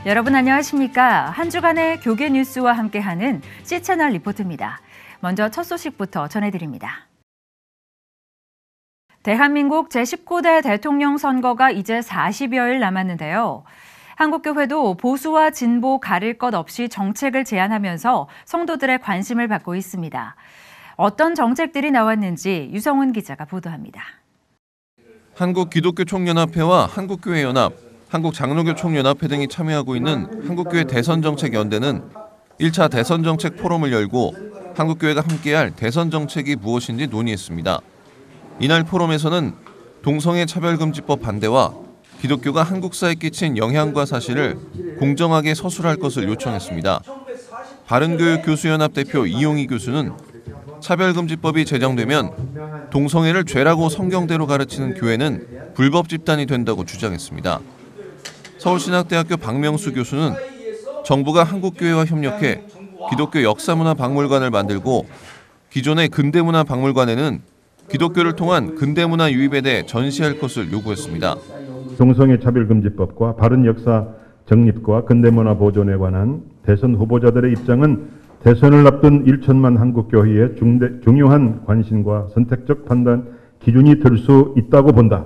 여러분 안녕하십니까? 한 주간의 교계 뉴스와 함께하는 C채널 리포트입니다. 먼저 첫 소식부터 전해드립니다. 대한민국 제19대 대통령 선거가 이제 40여일 남았는데요. 한국교회도 보수와 진보 가릴 것 없이 정책을 제안하면서 성도들의 관심을 받고 있습니다. 어떤 정책들이 나왔는지 유성훈 기자가 보도합니다. 한국기독교총연합회와 한국교회연합, 한국장로교총연합회 등이 참여하고 있는 한국교회 대선정책연대는 1차 대선정책 포럼을 열고 한국교회가 함께할 대선정책이 무엇인지 논의했습니다. 이날 포럼에서는 동성애 차별금지법 반대와 기독교가 한국사에 끼친 영향과 사실을 공정하게 서술할 것을 요청했습니다. 바른교육교수연합 대표 이용희 교수는 차별금지법이 제정되면 동성애를 죄라고 성경대로 가르치는 교회는 불법 집단이 된다고 주장했습니다. 서울신학대학교 박명수 교수는 정부가 한국교회와 협력해 기독교 역사문화박물관을 만들고 기존의 근대문화박물관에는 기독교를 통한 근대문화 유입에 대해 전시할 것을 요구했습니다. 동성애 차별금지법과 바른 역사 정립과 근대문화 보존에 관한 대선 후보자들의 입장은 대선을 앞둔 1천만 한국교회의 중요한 관심과 선택적 판단 기준이 될 수 있다고 본다.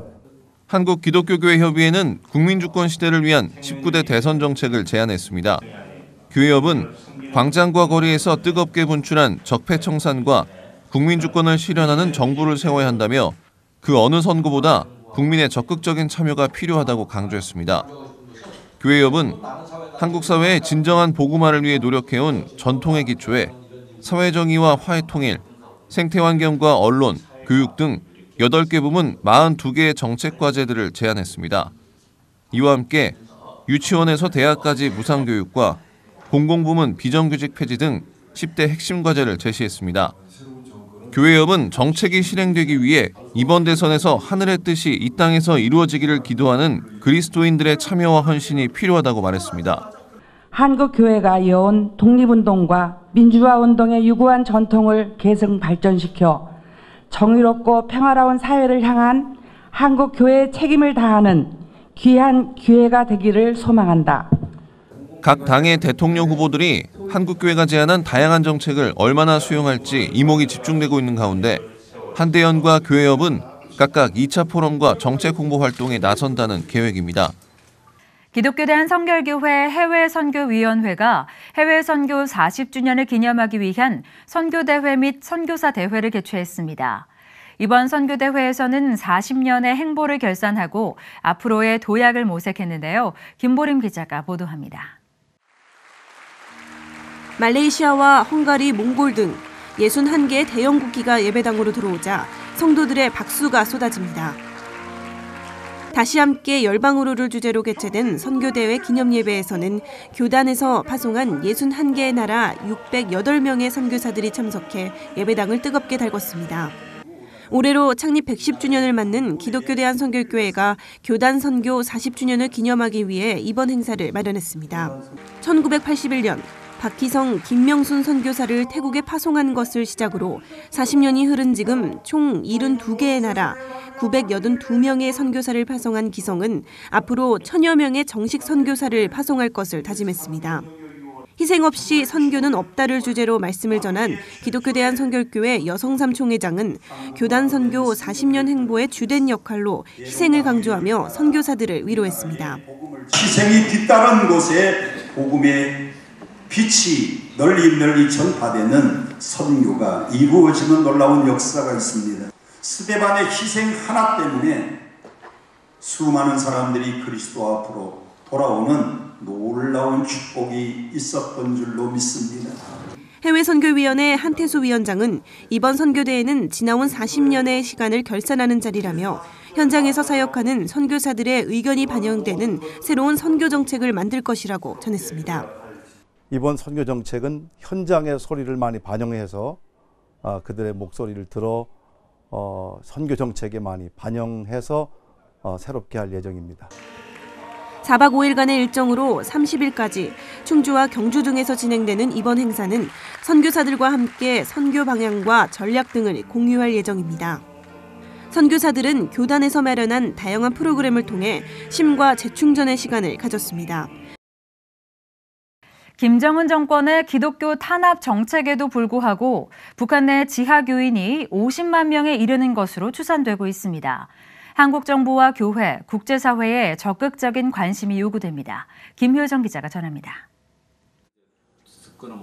한국기독교교회협의회는 국민주권 시대를 위한 19대 대선 정책을 제안했습니다. 교회협은 광장과 거리에서 뜨겁게 분출한 적폐청산과 국민주권을 실현하는 정부를 세워야 한다며 그 어느 선거보다 국민의 적극적인 참여가 필요하다고 강조했습니다. 교회협은 한국 사회의 진정한 복음화를 위해 노력해온 전통의 기초에 사회정의와 화해통일, 생태환경과 언론, 교육 등 8개 부문 42개의 정책 과제들을 제안했습니다. 이와 함께 유치원에서 대학까지 무상교육과 공공부문 비정규직 폐지 등 10대 핵심 과제를 제시했습니다. 교회협은 정책이 실행되기 위해 이번 대선에서 하늘의 뜻이 이 땅에서 이루어지기를 기도하는 그리스도인들의 참여와 헌신이 필요하다고 말했습니다. 한국교회가 이어온 독립운동과 민주화운동의 유구한 전통을 계승 발전시켜 정의롭고 평화로운 사회를 향한 한국교회의 책임을 다하는 귀한 기회가 되기를 소망한다. 각 당의 대통령 후보들이 한국교회가 제안한 다양한 정책을 얼마나 수용할지 이목이 집중되고 있는 가운데 한대연과 교회협은 각각 2차 포럼과 정책 홍보 활동에 나선다는 계획입니다. 기독교대한 성결교회 해외선교위원회가 해외선교 40주년을 기념하기 위한 선교대회 및 선교사 대회를 개최했습니다. 이번 선교대회에서는 40년의 행보를 결산하고 앞으로의 도약을 모색했는데요. 김보림 기자가 보도합니다. 말레이시아와 헝가리, 몽골 등 61개의 대형 국기가 예배당으로 들어오자 성도들의 박수가 쏟아집니다. 다시 함께 열방으로를 주제로 개최된 선교대회 기념예배에서는 교단에서 파송한 61개의 나라 608명의 선교사들이 참석해 예배당을 뜨겁게 달궜습니다. 올해로 창립 110주년을 맞는 기독교대한 선결교회가 교단 선교 40주년을 기념하기 위해 이번 행사를 마련했습니다. 1981년 박희성, 김명순 선교사를 태국에 파송한 것을 시작으로 40년이 흐른 지금 총 72개의 나라 982명의 선교사를 파송한 기성은 앞으로 1000여 명의 정식 선교사를 파송할 것을 다짐했습니다. 희생 없이 선교는 없다를 주제로 말씀을 전한 기독교대한 선결교회 여성삼총회장은 교단 선교 40년 행보의 주된 역할로 희생을 강조하며 선교사들을 위로했습니다. 희생이 뒤따른 곳에 복음의 빛이 널리 전파되는 선교가 이루어지는 놀라운 역사가 있습니다. 스데반의 희생 하나 때문에 수많은 사람들이 그리스도 앞으로 돌아오는 놀라운 축복이 있었던 줄로 믿습니다. 해외선교위원회 한태수 위원장은 이번 선교대회는 지나온 40년의 시간을 결산하는 자리라며 현장에서 사역하는 선교사들의 의견이 반영되는 새로운 선교 정책을 만들 것이라고 전했습니다. 이번 선교 정책은 현장의 소리를 많이 반영해서 그들의 목소리를 들어 선교 정책에 많이 반영해서 새롭게 할 예정입니다. 4박 5일간의 일정으로 30일까지 충주와 경주 등에서 진행되는 이번 행사는 선교사들과 함께 선교 방향과 전략 등을 공유할 예정입니다. 선교사들은 교단에서 마련한 다양한 프로그램을 통해 쉼과 재충전의 시간을 가졌습니다. 김정은 정권의 기독교 탄압 정책에도 불구하고 북한 내 지하교인이 50만 명에 이르는 것으로 추산되고 있습니다. 한국 정부와 교회, 국제사회에 적극적인 관심이 요구됩니다. 김효정 기자가 전합니다.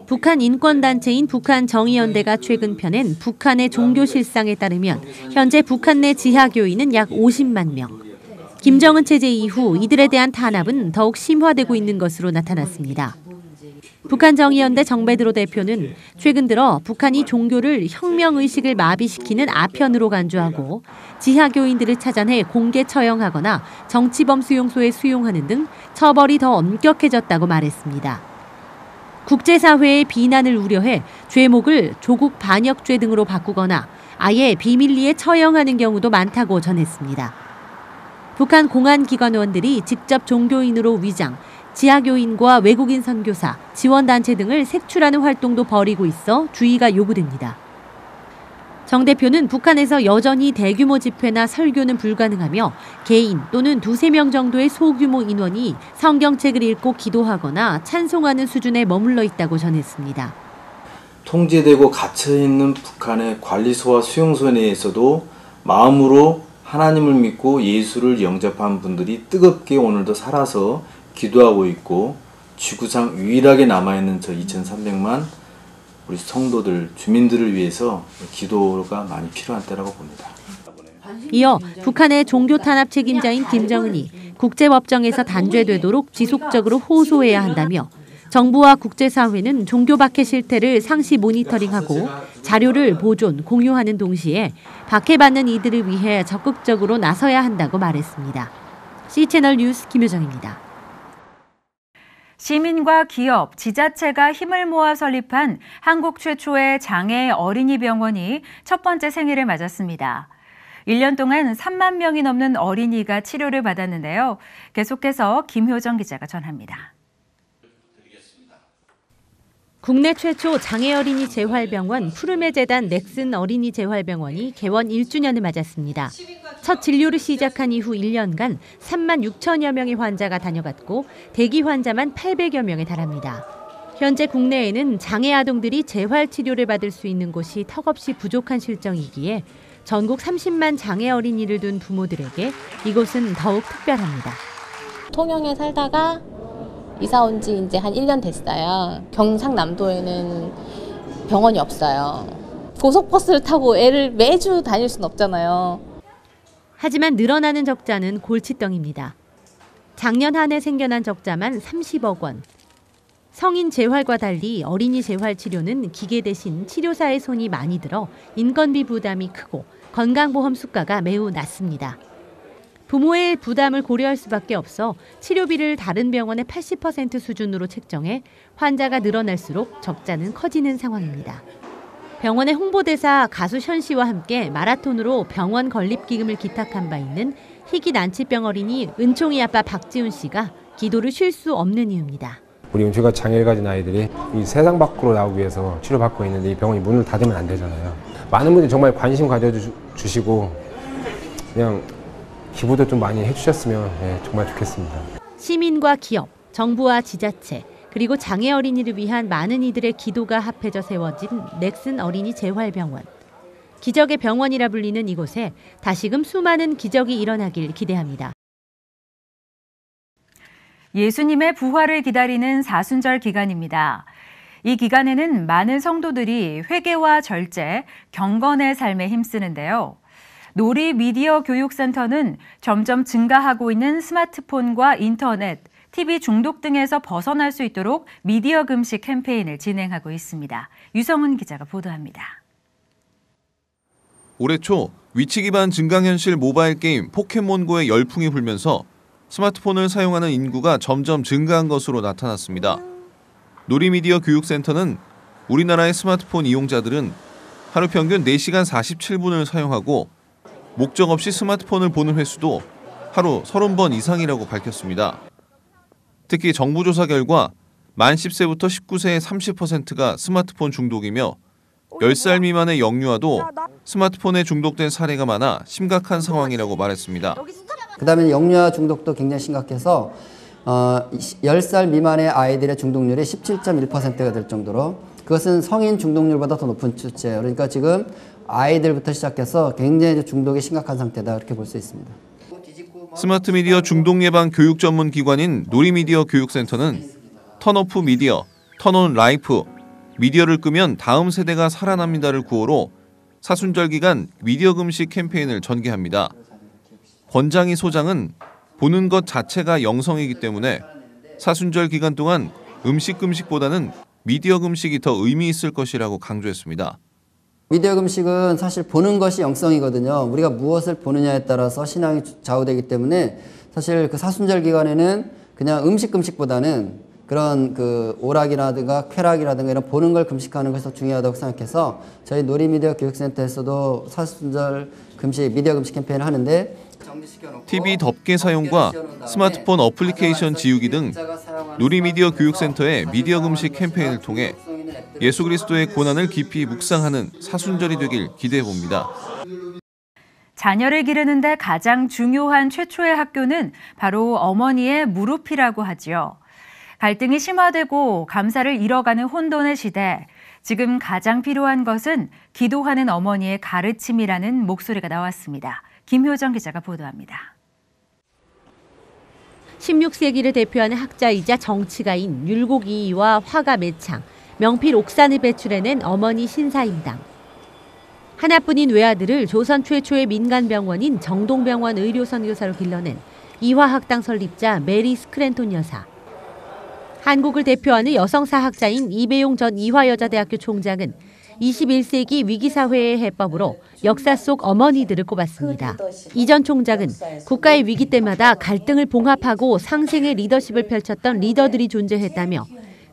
북한 인권단체인 북한정의연대가 최근 펴낸 북한의 종교 실상에 따르면 현재 북한 내 지하교인은 약 50만 명. 김정은 체제 이후 이들에 대한 탄압은 더욱 심화되고 있는 것으로 나타났습니다. 북한정의연대 정베드로 대표는 최근 들어 북한이 종교를 혁명의식을 마비시키는 아편으로 간주하고 지하교인들을 찾아내 공개 처형하거나 정치범 수용소에 수용하는 등 처벌이 더 엄격해졌다고 말했습니다. 국제사회의 비난을 우려해 죄목을 조국 반역죄 등으로 바꾸거나 아예 비밀리에 처형하는 경우도 많다고 전했습니다. 북한 공안기관원들이 직접 종교인으로 위장, 지하교인과 외국인 선교사, 지원단체 등을 색출하는 활동도 벌이고 있어 주의가 요구됩니다. 정 대표는 북한에서 여전히 대규모 집회나 설교는 불가능하며 개인 또는 2-3명 정도의 소규모 인원이 성경책을 읽고 기도하거나 찬송하는 수준에 머물러 있다고 전했습니다. 통제되고 갇혀있는 북한의 관리소와 수용소 내에서도 마음으로 하나님을 믿고 예수를 영접한 분들이 뜨겁게 오늘도 살아서 기도하고 있고 지구상 유일하게 남아있는 저 2,300만 우리 성도들, 주민들을 위해서 기도가 많이 필요한 때라고 봅니다. 이어 북한의 종교 탄압 책임자인 김정은이 국제법정에서 단죄되도록 지속적으로 호소해야 한다며 정부와 국제사회는 종교 박해 실태를 상시 모니터링하고 자료를 보존, 공유하는 동시에 박해받는 이들을 위해 적극적으로 나서야 한다고 말했습니다. C채널 뉴스 김효정입니다. 시민과 기업, 지자체가 힘을 모아 설립한 한국 최초의 장애 어린이 병원이 첫 번째 생일을 맞았습니다. 1년 동안 3만 명이 넘는 어린이가 치료를 받았는데요. 계속해서 김효정 기자가 전합니다. 국내 최초 장애 어린이 재활병원 푸르메 재단 넥슨 어린이 재활병원이 개원 1주년을 맞았습니다. 첫 진료를 시작한 이후 1년간 3만 6천여 명의 환자가 다녀갔고 대기 환자만 800여 명에 달합니다. 현재 국내에는 장애 아동들이 재활 치료를 받을 수 있는 곳이 턱없이 부족한 실정이기에 전국 30만 장애 어린이를 둔 부모들에게 이곳은 더욱 특별합니다. 통영에 살다가 이사 온 지 이제 한 1년 됐어요. 경상남도에는 병원이 없어요. 고속버스를 타고 애를 매주 다닐 수는 없잖아요. 하지만 늘어나는 적자는 골칫덩입니다. 작년 한 해 생겨난 적자만 30억 원. 성인 재활과 달리 어린이 재활 치료는 기계 대신 치료사의 손이 많이 들어 인건비 부담이 크고 건강보험 수가가 매우 낮습니다. 부모의 부담을 고려할 수밖에 없어 치료비를 다른 병원의 80% 수준으로 책정해 환자가 늘어날수록 적자는 커지는 상황입니다. 병원의 홍보대사 가수 션 씨와 함께 마라톤으로 병원 건립기금을 기탁한 바 있는 희귀 난치병 어린이 은총이 아빠 박지훈 씨가 기도를 쉴 수 없는 이유입니다. 우리 은총이가 장애를 가진 아이들이 이 세상 밖으로 나오기 위해서 치료받고 있는데 이 병원이 문을 닫으면 안 되잖아요. 많은 분들이 정말 관심 가져주시고 그냥 기부도 좀 많이 해주셨으면 정말 좋겠습니다. 시민과 기업, 정부와 지자체, 그리고 장애 어린이를 위한 많은 이들의 기도가 합해져 세워진 넥슨 어린이 재활병원. 기적의 병원이라 불리는 이곳에 다시금 수많은 기적이 일어나길 기대합니다. 예수님의 부활을 기다리는 사순절 기간입니다. 이 기간에는 많은 성도들이 회개와 절제, 경건의 삶에 힘쓰는데요. 놀이 미디어 교육센터는 점점 증가하고 있는 스마트폰과 인터넷, TV 중독 등에서 벗어날 수 있도록 미디어 금식 캠페인을 진행하고 있습니다. 유성훈 기자가 보도합니다. 올해 초 위치 기반 증강현실 모바일 게임 포켓몬고의 열풍이 불면서 스마트폰을 사용하는 인구가 점점 증가한 것으로 나타났습니다. 놀이미디어 교육센터는 우리나라의 스마트폰 이용자들은 하루 평균 4시간 47분을 사용하고 목적 없이 스마트폰을 보는 횟수도 하루 30번 이상이라고 밝혔습니다. 특히 정부 조사 결과 만 10세부터 19세의 30%가 스마트폰 중독이며 10살 미만의 영유아도 스마트폰에 중독된 사례가 많아 심각한 상황이라고 말했습니다. 그다음에 영유아 중독도 굉장히 심각해서 10살 미만의 아이들의 중독률이 17.1%가 될 정도로 그것은 성인 중독률보다 더 높은 추세예요. 그러니까 지금 아이들부터 시작해서 굉장히 중독이 심각한 상태다 이렇게 볼 수 있습니다. 스마트 미디어 중독 예방 교육 전문 기관인 놀이미디어 교육센터는 턴오프 미디어, 턴온 라이프, 미디어를 끄면 다음 세대가 살아납니다를 구호로 사순절 기간 미디어 금식 캠페인을 전개합니다. 권장희 소장은 보는 것 자체가 영성이기 때문에 사순절 기간 동안 음식 금식보다는 미디어 금식이 더 의미 있을 것이라고 강조했습니다. 미디어 금식은 사실 보는 것이 영성이거든요. 우리가 무엇을 보느냐에 따라서 신앙이 좌우되기 때문에 사실 그 사순절 기간에는 그냥 음식 금식보다는 그런 그 오락이라든가 쾌락이라든가 이런 보는 걸 금식하는 것이 더 중요하다고 생각해서 저희 놀이미디어 교육센터에서도 사순절 금식, 미디어 금식 캠페인을 하는데 TV 덮개 사용과 스마트폰 어플리케이션 지우기 등 놀이미디어 교육센터의 미디어 금식 캠페인을 통해 예수 그리스도의 고난을 깊이 묵상하는 사순절이 되길 기대해 봅니다. 자녀를 기르는데 가장 중요한 최초의 학교는 바로 어머니의 무릎이라고 하지요. 갈등이 심화되고 감사를 잃어가는 혼돈의 시대, 지금 가장 필요한 것은 기도하는 어머니의 가르침이라는 목소리가 나왔습니다. 김효정 기자가 보도합니다. 16세기를 대표하는 학자이자 정치가인 율곡 이이와 화가 매창, 명필 옥산을 배출해낸 어머니 신사임당. 하나뿐인 외아들을 조선 최초의 민간병원인 정동병원 의료선교사로 길러낸 이화학당 설립자 메리 스크랜톤 여사. 한국을 대표하는 여성사학자인 이배용 전 이화여자대학교 총장은 21세기 위기사회의 해법으로 역사 속 어머니들을 꼽았습니다. 이 전 총장은 국가의 위기 때마다 갈등을 봉합하고 상생의 리더십을 펼쳤던 리더들이 존재했다며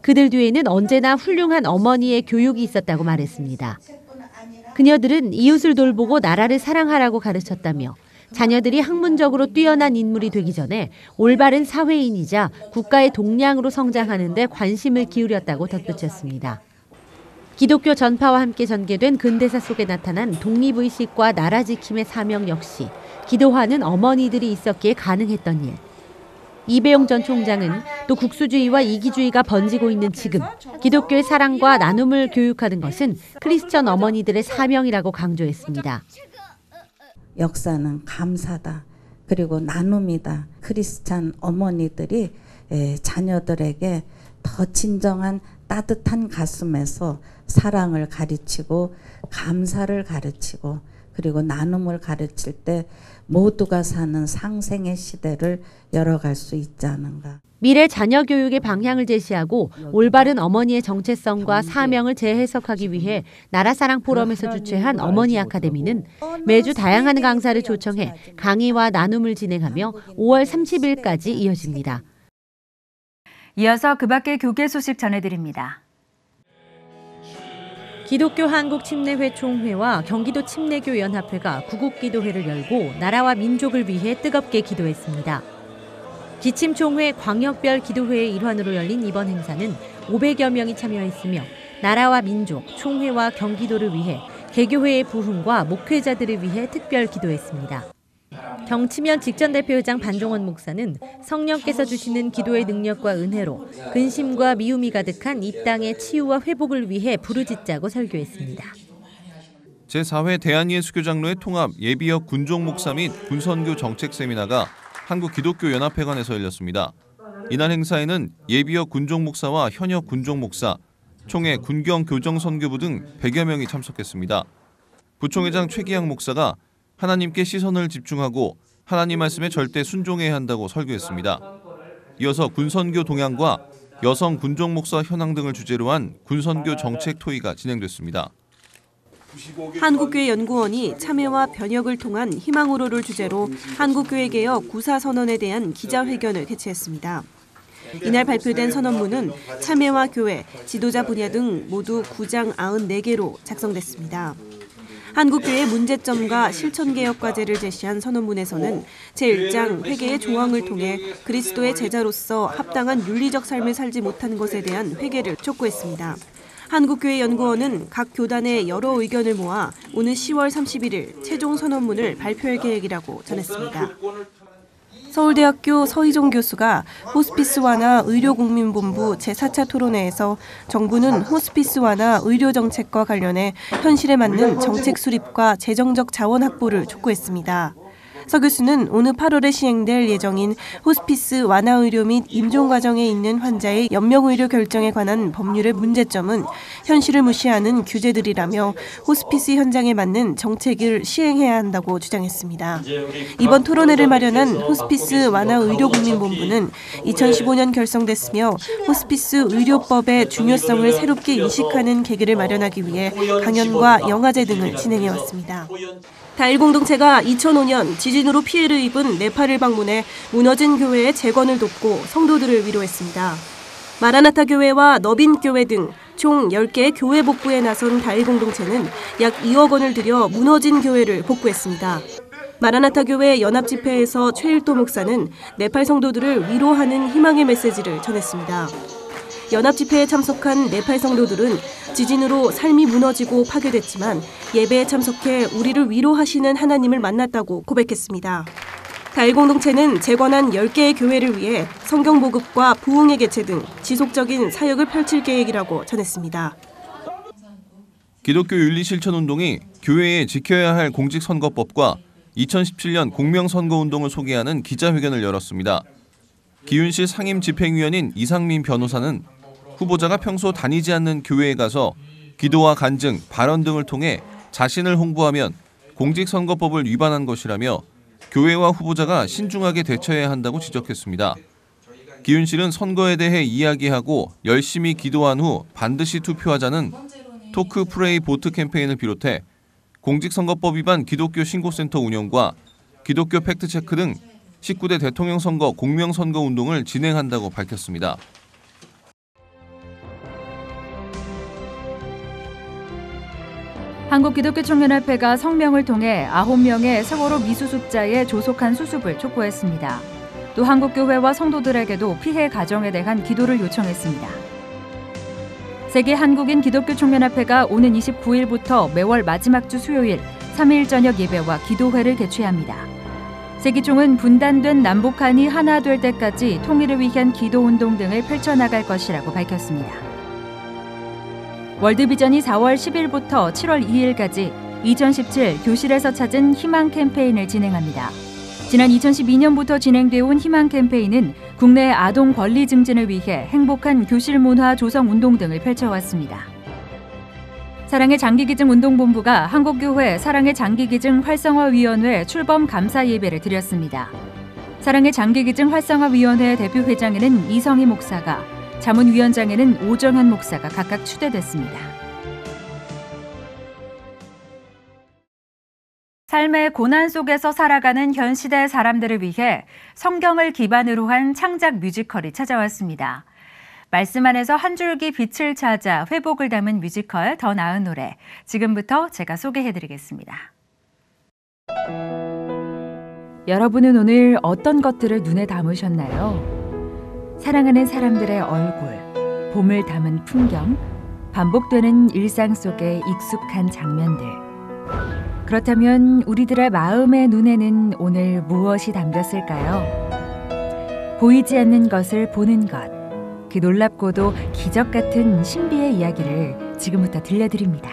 그들 뒤에는 언제나 훌륭한 어머니의 교육이 있었다고 말했습니다. 그녀들은 이웃을 돌보고 나라를 사랑하라고 가르쳤다며 자녀들이 학문적으로 뛰어난 인물이 되기 전에 올바른 사회인이자 국가의 동량으로 성장하는 데 관심을 기울였다고 덧붙였습니다. 기독교 전파와 함께 전개된 근대사 속에 나타난 독립의식과 나라 지킴의 사명 역시 기도하는 어머니들이 있었기에 가능했던 일. 이배용 전 총장은 또 국수주의와 이기주의가 번지고 있는 지금 기독교의 사랑과 나눔을 교육하는 것은 크리스천 어머니들의 사명이라고 강조했습니다. 역사는 감사다. 그리고 나눔이다. 크리스찬 어머니들이 자녀들에게 더 진정한 따뜻한 가슴에서 사랑을 가르치고 감사를 가르치고 그리고 나눔을 가르칠 때 모두가 사는 상생의 시대를 열어갈 수 있지 않은가. 미래 자녀 교육의 방향을 제시하고 올바른 어머니의 정체성과 사명을 재해석하기 위해 나라사랑 포럼에서 주최한 어머니 아카데미는 매주 다양한 강사를 초청해 강의와 나눔을 진행하며 5월 30일까지 이어집니다. 이어서 그 밖의 교계 소식 전해드립니다. 기독교 한국침례회 총회와 경기도 침례교연합회가 구국기도회를 열고 나라와 민족을 위해 뜨겁게 기도했습니다. 기침총회 광역별 기도회의 일환으로 열린 이번 행사는 500여 명이 참여했으며 나라와 민족, 총회와 경기도를 위해 개교회의 부흥과 목회자들을 위해 특별 기도했습니다. 경치면 직전대표회장 반종원 목사는 성령께서 주시는 기도의 능력과 은혜로 근심과 미움이 가득한 이 땅의 치유와 회복을 위해 부르짖자고 설교했습니다. 제4회 대한예수교장로회 통합 예비역 군종 목사 및 군선교 정책 세미나가 한국기독교연합회관에서 열렸습니다. 이날 행사에는 예비역 군종 목사와 현역 군종 목사, 총회 군경 교정선교부 등 100여 명이 참석했습니다. 부총회장 최기양 목사가 하나님께 시선을 집중하고 하나님 말씀에 절대 순종해야 한다고 설교했습니다. 이어서 군선교 동향과 여성 군종 목사 현황 등을 주제로 한 군선교 정책 토의가 진행됐습니다. 한국교회 연구원이 참여와 변혁을 통한 희망으로를 주제로 한국교회개혁 구사선언에 대한 기자회견을 개최했습니다. 이날 발표된 선언문은 참여와 교회, 지도자 분야 등 모두 9장 94개로 작성됐습니다. 한국교회의 문제점과 실천개혁 과제를 제시한 선언문에서는 제1장 회개의 조항을 통해 그리스도의 제자로서 합당한 윤리적 삶을 살지 못한 것에 대한 회개를 촉구했습니다. 한국교회 연구원은 각 교단의 여러 의견을 모아 오는 10월 31일 최종 선언문을 발표할 계획이라고 전했습니다. 서울대학교 서희종 교수가 호스피스 완화 의료국민본부 제4차 토론회에서 정부는 호스피스 완화 의료정책과 관련해 현실에 맞는 정책 수립과 재정적 자원 확보를 촉구했습니다. 서 교수는 오늘 8월에 시행될 예정인 호스피스 완화 의료 및 임종 과정에 있는 환자의 연명 의료 결정에 관한 법률의 문제점은 현실을 무시하는 규제들이라며 호스피스 현장에 맞는 정책을 시행해야 한다고 주장했습니다. 이번 토론회를 마련한 호스피스 완화 의료국민본부는 2015년 결성됐으며 호스피스 의료법의 중요성을 새롭게 인식하는 계기를 마련하기 위해 강연과 영화제 등을 진행해왔습니다. 다일 공동체가 2005년 지진으로 피해를 입은 네팔을 방문해 무너진 교회의 재건을 돕고 성도들을 위로했습니다. 마라나타 교회와 너빈 교회 등 총 10개의 교회 복구에 나선 다일 공동체는 약 2억 원을 들여 무너진 교회를 복구했습니다. 마라나타 교회 연합집회에서 최일도 목사는 네팔 성도들을 위로하는 희망의 메시지를 전했습니다. 연합집회에 참석한 네팔 성도들은 지진으로 삶이 무너지고 파괴됐지만 예배에 참석해 우리를 위로하시는 하나님을 만났다고 고백했습니다. 다일 공동체는 재건한 10개의 교회를 위해 성경 보급과 부흥의 개최 등 지속적인 사역을 펼칠 계획이라고 전했습니다. 기독교 윤리실천운동이 교회에 지켜야 할 공직선거법과 2017년 공명선거운동을 소개하는 기자회견을 열었습니다. 기윤시 상임집행위원인 이상민 변호사는 후보자가 평소 다니지 않는 교회에 가서 기도와 간증, 발언 등을 통해 자신을 홍보하면 공직선거법을 위반한 것이라며 교회와 후보자가 신중하게 대처해야 한다고 지적했습니다. 기윤실은 선거에 대해 이야기하고 열심히 기도한 후 반드시 투표하자는 토크 프레이 보트 캠페인을 비롯해 공직선거법 위반 기독교 신고센터 운영과 기독교 팩트체크 등 19대 대통령 선거 공명선거 운동을 진행한다고 밝혔습니다. 한국기독교총연합회가 성명을 통해 9명의 세월호 미수습자의 조속한 수습을 촉구했습니다. 또 한국교회와 성도들에게도 피해 가정에 대한 기도를 요청했습니다. 세계 한국인 기독교총연합회가 오는 29일부터 매월 마지막 주 수요일 3일 저녁 예배와 기도회를 개최합니다. 세기총은 분단된 남북한이 하나 될 때까지 통일을 위한 기도운동 등을 펼쳐나갈 것이라고 밝혔습니다. 월드비전이 4월 10일부터 7월 2일까지 2017 교실에서 찾은 희망 캠페인을 진행합니다. 지난 2012년부터 진행되어 온 희망 캠페인은 국내 아동 권리 증진을 위해 행복한 교실 문화 조성 운동 등을 펼쳐왔습니다. 사랑의 장기기증 운동본부가 한국교회 사랑의 장기기증 활성화위원회 출범 감사 예배를 드렸습니다. 사랑의 장기기증 활성화위원회 대표회장에는 이성희 목사가, 자문위원장에는 오정현 목사가 각각 추대됐습니다. 삶의 고난 속에서 살아가는 현 시대 사람들을 위해 성경을 기반으로 한 창작 뮤지컬이 찾아왔습니다. 말씀 안에서 한 줄기 빛을 찾아 회복을 담은 뮤지컬 더 나은 노래, 지금부터 제가 소개해드리겠습니다. 여러분은 오늘 어떤 것들을 눈에 담으셨나요? 사랑하는 사람들의 얼굴, 봄을 담은 풍경, 반복되는 일상 속의 익숙한 장면들. 그렇다면 우리들의 마음의 눈에는 오늘 무엇이 담겼을까요? 보이지 않는 것을 보는 것, 그 놀랍고도 기적 같은 신비의 이야기를 지금부터 들려드립니다.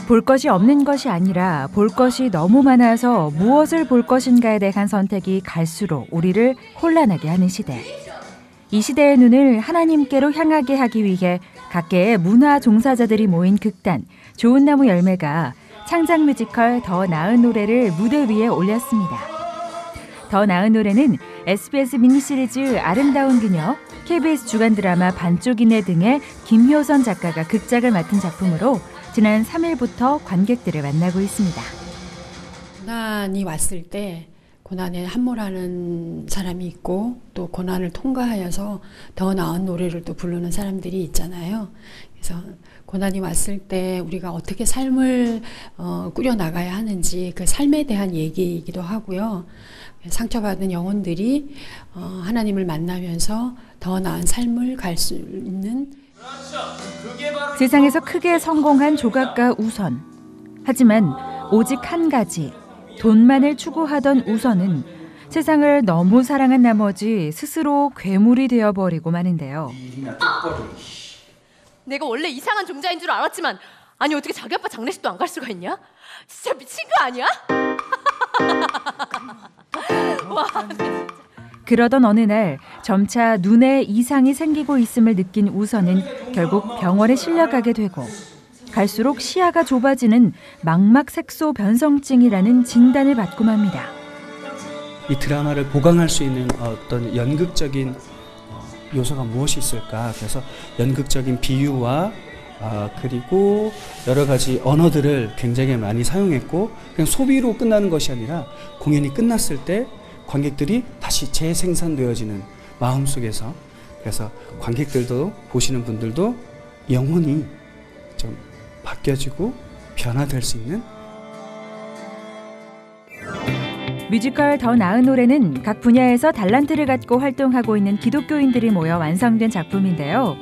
볼 것이 없는 것이 아니라 볼 것이 너무 많아서 무엇을 볼 것인가에 대한 선택이 갈수록 우리를 혼란하게 하는 시대. 이 시대의 눈을 하나님께로 향하게 하기 위해 각계의 문화 종사자들이 모인 극단 좋은 나무 열매가 창작 뮤지컬 더 나은 노래를 무대 위에 올렸습니다. 더 나은 노래는 SBS 미니시리즈 아름다운 그녀, KBS 주간 드라마 반쪽이네 등의 김효선 작가가 극작을 맡은 작품으로 지난 3일부터 관객들을 만나고 있습니다. 고난이 왔을 때 고난에 함몰하는 사람이 있고 또 고난을 통과하여서 더 나은 노래를 또 부르는 사람들이 있잖아요. 그래서 고난이 왔을 때 우리가 어떻게 삶을 꾸려나가야 하는지 그 삶에 대한 얘기이기도 하고요. 상처받은 영혼들이 하나님을 만나면서 더 나은 삶을 갈 수 있는, 세상에서 크게 성공한 조각가 우선. 하지만 오직 한 가지, 돈만을 추구하던 우선은 세상을 너무 사랑한 나머지 스스로 괴물이 되어버리고 마는데요. 내가 원래 이상한 종자인 줄 알았지만 아니 어떻게 자기 아빠 장례식도 안 갈 수가 있냐? 진짜 미친 거 아니야? 와, 진짜. 그러던 어느 날 점차 눈에 이상이 생기고 있음을 느낀 우선은 결국 병원에 실려가게 되고 갈수록 시야가 좁아지는 망막색소 변성증이라는 진단을 받고 맙니다. 이 드라마를 보강할 수 있는 어떤 연극적인 요소가 무엇이 있을까? 그래서 연극적인 비유와 그리고 여러 가지 언어들을 굉장히 많이 사용했고 그냥 소비로 끝나는 것이 아니라 공연이 끝났을 때 관객들이 다시 재생산되어지는 마음속에서 그래서 관객들도 보시는 분들도 영혼이 좀 바뀌어지고 변화될 수 있는 뮤지컬 더 나은 노래는 각 분야에서 달란트를 갖고 활동하고 있는 기독교인들이 모여 완성된 작품인데요.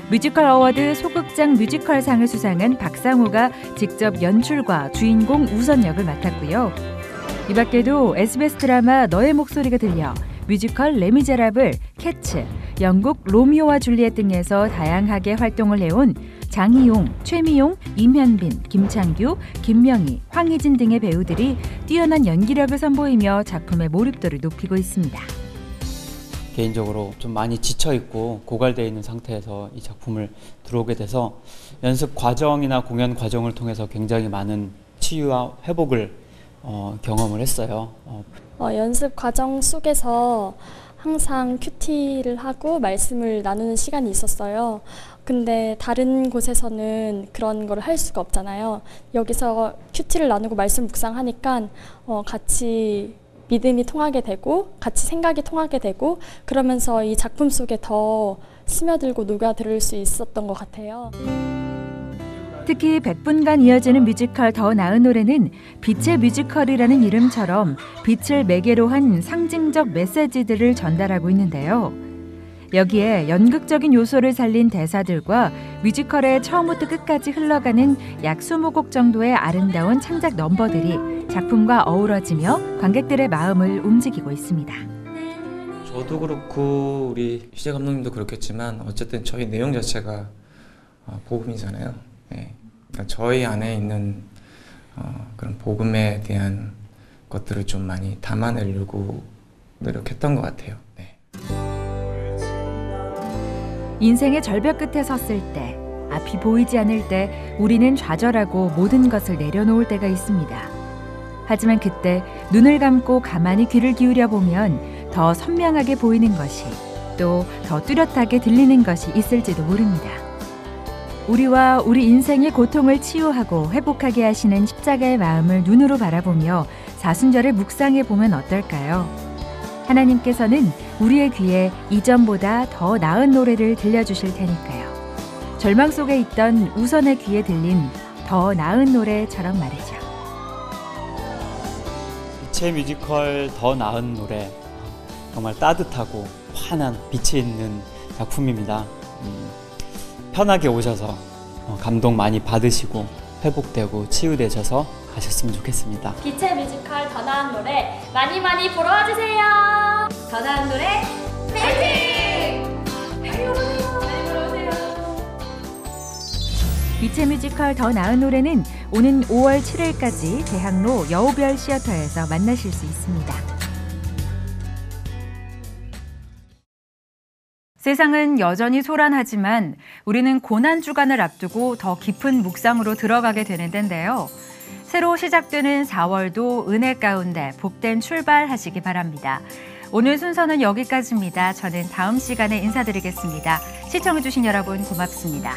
뮤지컬 어워드 소극장 뮤지컬상을 수상한 박상우가 직접 연출과 주인공 우선 역을 맡았고요. 이 밖에도 SBS 드라마 너의 목소리가 들려, 뮤지컬 레미제라블, 캐츠, 영국 로미오와 줄리엣 등에서 다양하게 활동을 해온 장희용, 최미용, 임현빈, 김창규, 김명희, 황희진 등의 배우들이 뛰어난 연기력을 선보이며 작품의 몰입도를 높이고 있습니다. 개인적으로 좀 많이 지쳐있고 고갈되어 있는 상태에서 이 작품을 들어오게 돼서 연습 과정이나 공연 과정을 통해서 굉장히 많은 치유와 회복을 경험을 했어요. 연습 과정 속에서 항상 큐티를 하고 말씀을 나누는 시간이 있었어요. 근데 다른 곳에서는 그런 걸 할 수가 없잖아요. 여기서 큐티를 나누고 말씀 묵상하니까 같이 믿음이 통하게 되고 같이 생각이 통하게 되고 그러면서 이 작품 속에 더 스며들고 녹아들 수 있었던 것 같아요. 특히 100분간 이어지는 뮤지컬 더 나은 노래는 빛의 뮤지컬이라는 이름처럼 빛을 매개로 한 상징적 메시지들을 전달하고 있는데요. 여기에 연극적인 요소를 살린 대사들과 뮤지컬의 처음부터 끝까지 흘러가는 약 20곡 정도의 아름다운 창작 넘버들이 작품과 어우러지며 관객들의 마음을 움직이고 있습니다. 저도 그렇고 우리 희재 감독님도 그렇겠지만 어쨌든 저희 내용 자체가 복음이잖아요. 네. 그러니까 저희 안에 있는 그런 복음에 대한 것들을 좀 많이 담아내려고 노력했던 것 같아요. 네. 인생의 절벽 끝에 섰을 때, 앞이 보이지 않을 때 우리는 좌절하고 모든 것을 내려놓을 때가 있습니다. 하지만 그때 눈을 감고 가만히 귀를 기울여 보면 더 선명하게 보이는 것이, 또 더 뚜렷하게 들리는 것이 있을지도 모릅니다. 우리와 우리 인생의 고통을 치유하고 회복하게 하시는 십자가의 마음을 눈으로 바라보며 사순절을 묵상해 보면 어떨까요? 하나님께서는 우리의 귀에 이전보다 더 나은 노래를 들려주실 테니까요. 절망 속에 있던 우선의 귀에 들린 더 나은 노래처럼 말이죠. 빛의 뮤지컬 더 나은 노래, 정말 따뜻하고 환한 빛이 있는 작품입니다. 편하게 오셔서 감동 많이 받으시고 회복되고 치유되셔서 가셨으면 좋겠습니다. 빛의 뮤지컬 더 나은 노래 많이 많이 보러 와주세요. 더 나은 노래 파이팅! 많이 보러 오세요. 빛의 뮤지컬 더 나은 노래는 오는 5월 7일까지 대학로 여우별 시어터에서 만나실 수 있습니다. 세상은 여전히 소란하지만 우리는 고난주간을 앞두고 더 깊은 묵상으로 들어가게 되는 데인데요. 새로 시작되는 4월도 은혜 가운데 복된 출발하시기 바랍니다. 오늘 순서는 여기까지입니다. 저는 다음 시간에 인사드리겠습니다. 시청해주신 여러분 고맙습니다.